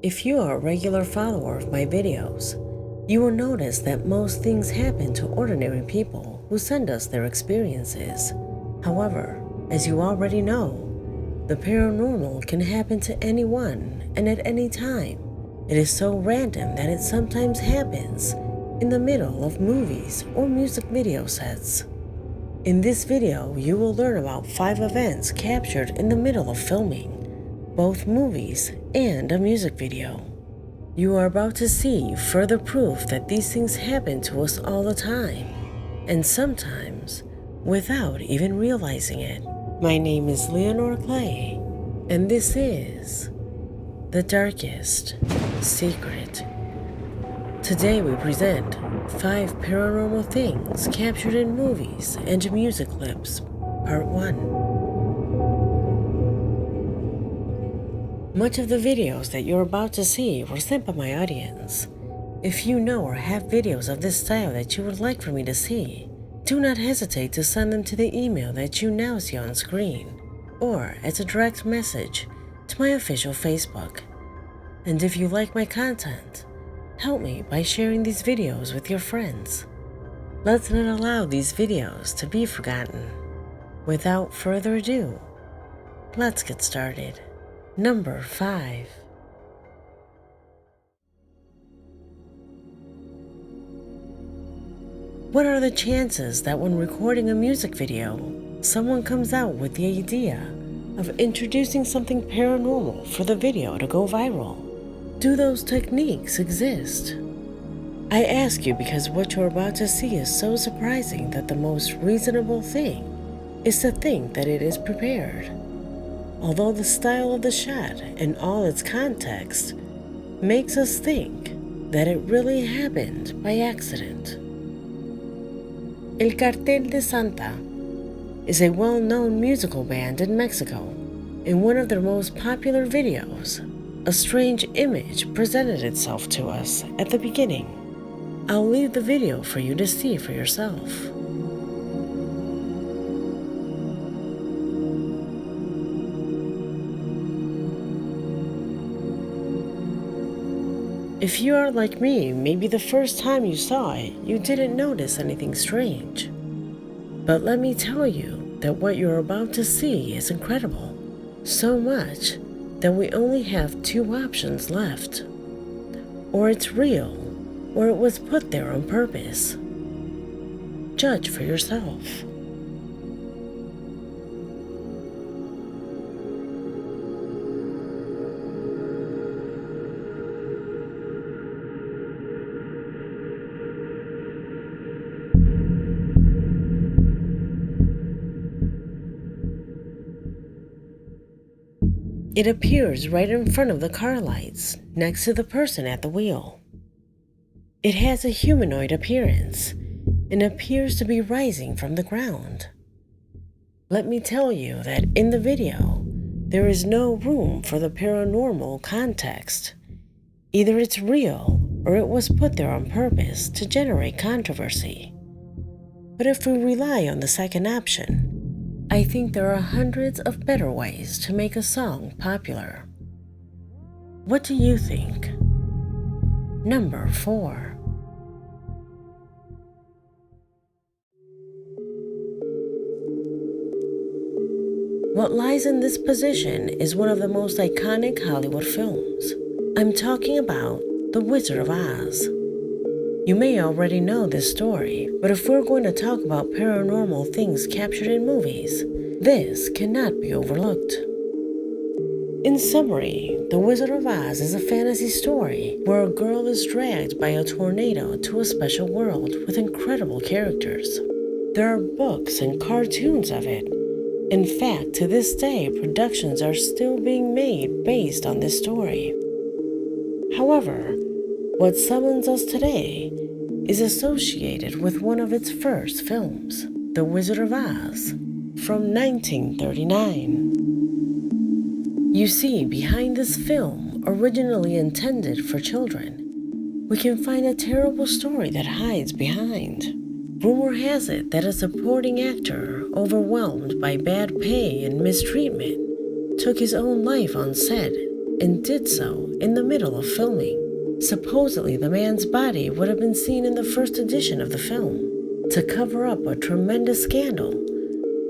If you are a regular follower of my videos, you will notice that most things happen to ordinary people who send us their experiences. However, as you already know, the paranormal can happen to anyone and at any time. It is so random that it sometimes happens in the middle of movies or music video sets. In this video, you will learn about 5 events captured in the middle of filming, both movies and a music video. You are about to see further proof that these things happen to us all the time, and sometimes without even realizing it. My name is Leonore Clay, and this is The Darkest Secret. Today we present 5 paranormal things captured in movies and music clips, Part 1. Much of the videos that you're about to see were sent by my audience. If you know or have videos of this style that you would like for me to see, do not hesitate to send them to the email that you now see on screen, or as a direct message to my official Facebook. And if you like my content, help me by sharing these videos with your friends. Let's not allow these videos to be forgotten. Without further ado, let's get started. Number 5. What are the chances that when recording a music video, someone comes out with the idea of introducing something paranormal for the video to go viral? Do those techniques exist? I ask you because what you're about to see is so surprising that the most reasonable thing is to think that it is prepared. Although the style of the shot and all its context makes us think that it really happened by accident. El Cartel de Santa is a well-known musical band in Mexico. In one of their most popular videos, a strange image presented itself to us at the beginning. I'll leave the video for you to see for yourself. If you are like me, maybe the first time you saw it, you didn't notice anything strange. But let me tell you that what you're about to see is incredible. So much that we only have 2 options left. Or it's real, or it was put there on purpose. Judge for yourself. It appears right in front of the car lights, next to the person at the wheel. It has a humanoid appearance and appears to be rising from the ground. Let me tell you that in the video, there is no room for the paranormal context. Either it's real or it was put there on purpose to generate controversy. But if we rely on the second option, I think there are hundreds of better ways to make a song popular. What do you think? Number 4. What lies in this position is one of the most iconic Hollywood films. I'm talking about The Wizard of Oz. You may already know this story, but if we're going to talk about paranormal things captured in movies, this cannot be overlooked. In summary, The Wizard of Oz is a fantasy story where a girl is dragged by a tornado to a special world with incredible characters. There are books and cartoons of it. In fact, to this day, productions are still being made based on this story. However, what summons us today is associated with one of its first films, The Wizard of Oz, from 1939. You see, behind this film, originally intended for children, we can find a terrible story that hides behind. Rumor has it that a supporting actor, overwhelmed by bad pay and mistreatment, took his own life on set and did so in the middle of filming. Supposedly, the man's body would have been seen in the first edition of the film. To cover up a tremendous scandal,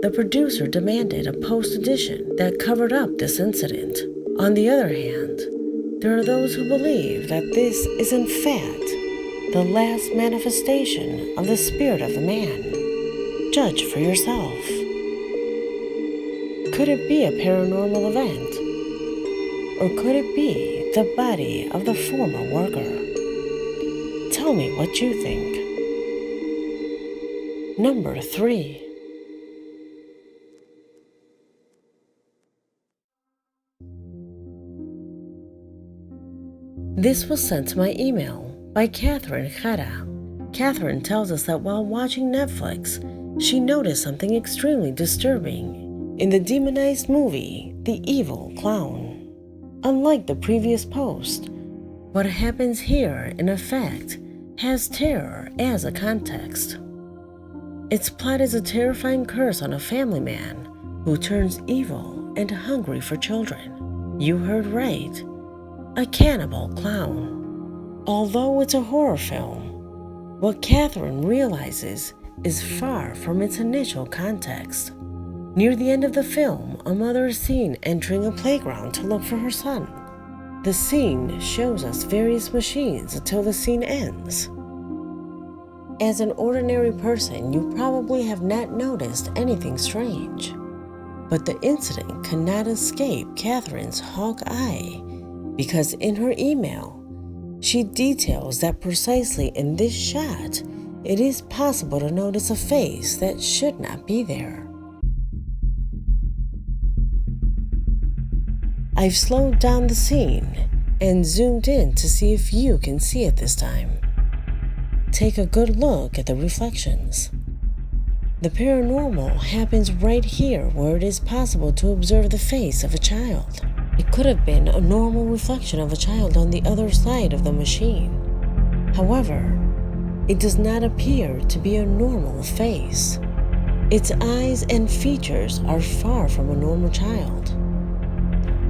the producer demanded a post-edition that covered up this incident. On the other hand, there are those who believe that this is in fact the last manifestation of the spirit of the man. Judge for yourself. Could it be a paranormal event? Or could it be the body of the former worker? Tell me what you think. Number 3. This was sent to my email by Catherine Jara. Catherine tells us that while watching Netflix, she noticed something extremely disturbing in the demonized movie, The Evil Clown. Unlike the previous post, what happens here, in effect, has terror as a context. Its plot is a terrifying curse on a family man who turns evil and hungry for children. You heard right, a cannibal clown. Although it's a horror film, what Catherine realizes is far from its initial context. Near the end of the film, a mother is seen entering a playground to look for her son. The scene shows us various machines until the scene ends. As an ordinary person, you probably have not noticed anything strange. But the incident cannot escape Catherine's hawk eye, because in her email, she details that precisely in this shot, it is possible to notice a face that should not be there. I've slowed down the scene and zoomed in to see if you can see it this time. Take a good look at the reflections. The paranormal happens right here where it is possible to observe the face of a child. It could have been a normal reflection of a child on the other side of the machine. However, it does not appear to be a normal face. Its eyes and features are far from a normal child.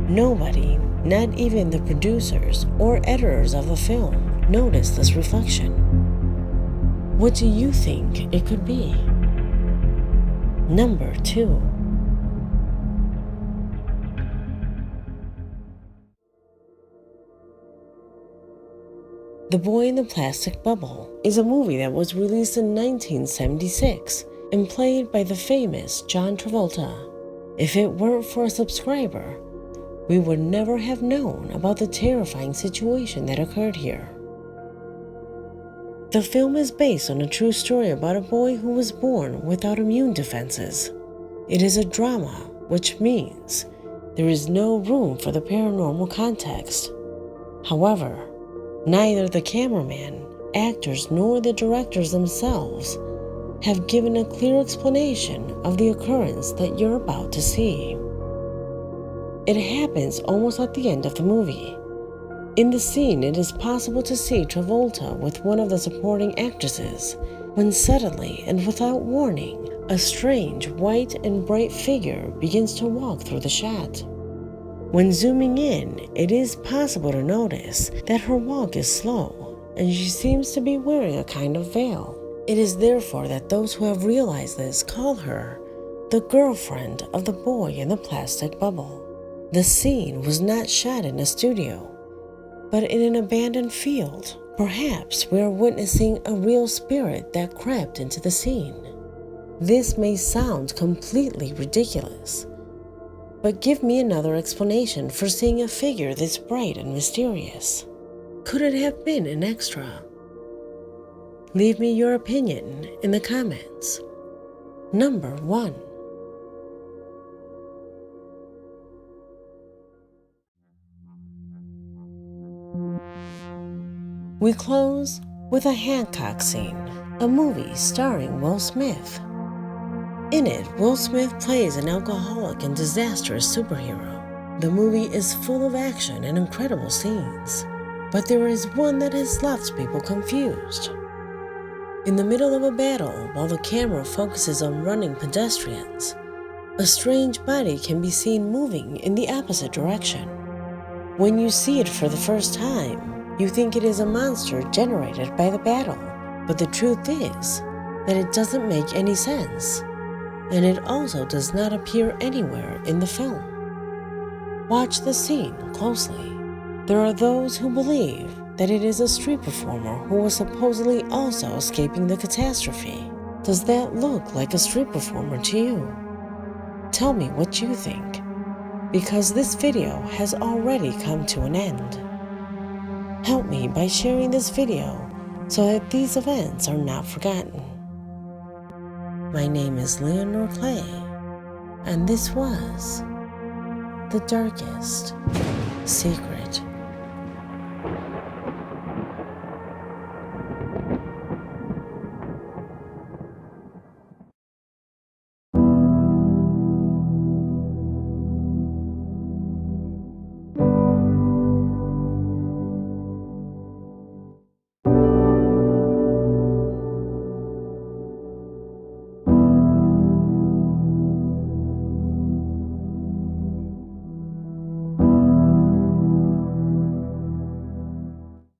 Nobody, not even the producers or editors of the film, noticed this reflection. What do you think it could be? Number 2. The Boy in the Plastic Bubble is a movie that was released in 1976 and played by the famous John Travolta. If it weren't for a subscriber, we would never have known about the terrifying situation that occurred here. The film is based on a true story about a boy who was born without immune defenses. It is a drama, which means there is no room for the paranormal context. However, neither the cameraman, actors, nor the directors themselves have given a clear explanation of the occurrence that you're about to see. It happens almost at the end of the movie. In the scene, it is possible to see Travolta with one of the supporting actresses, when suddenly and without warning, a strange white and bright figure begins to walk through the shot. When zooming in, it is possible to notice that her walk is slow, and she seems to be wearing a kind of veil. It is therefore that those who have realized this call her the girlfriend of the boy in the plastic bubble. The scene was not shot in a studio, but in an abandoned field. Perhaps we are witnessing a real spirit that crept into the scene. This may sound completely ridiculous, but give me another explanation for seeing a figure this bright and mysterious. Could it have been an extra? Leave me your opinion in the comments. Number 1. We close with a Hancock Scene, a movie starring Will Smith. In it, Will Smith plays an alcoholic and disastrous superhero. The movie is full of action and incredible scenes, but there is one that has left people confused. In the middle of a battle, while the camera focuses on running pedestrians, a strange body can be seen moving in the opposite direction. When you see it for the first time, you think it is a monster generated by the battle. But the truth is that it doesn't make any sense, and it also does not appear anywhere in the film. Watch the scene closely. There are those who believe that it is a street performer who was supposedly also escaping the catastrophe. Does that look like a street performer to you? Tell me what you think, because this video has already come to an end. Help me by sharing this video so that these events are not forgotten. My name is Leonore Clay, and this was The Darkest Secret.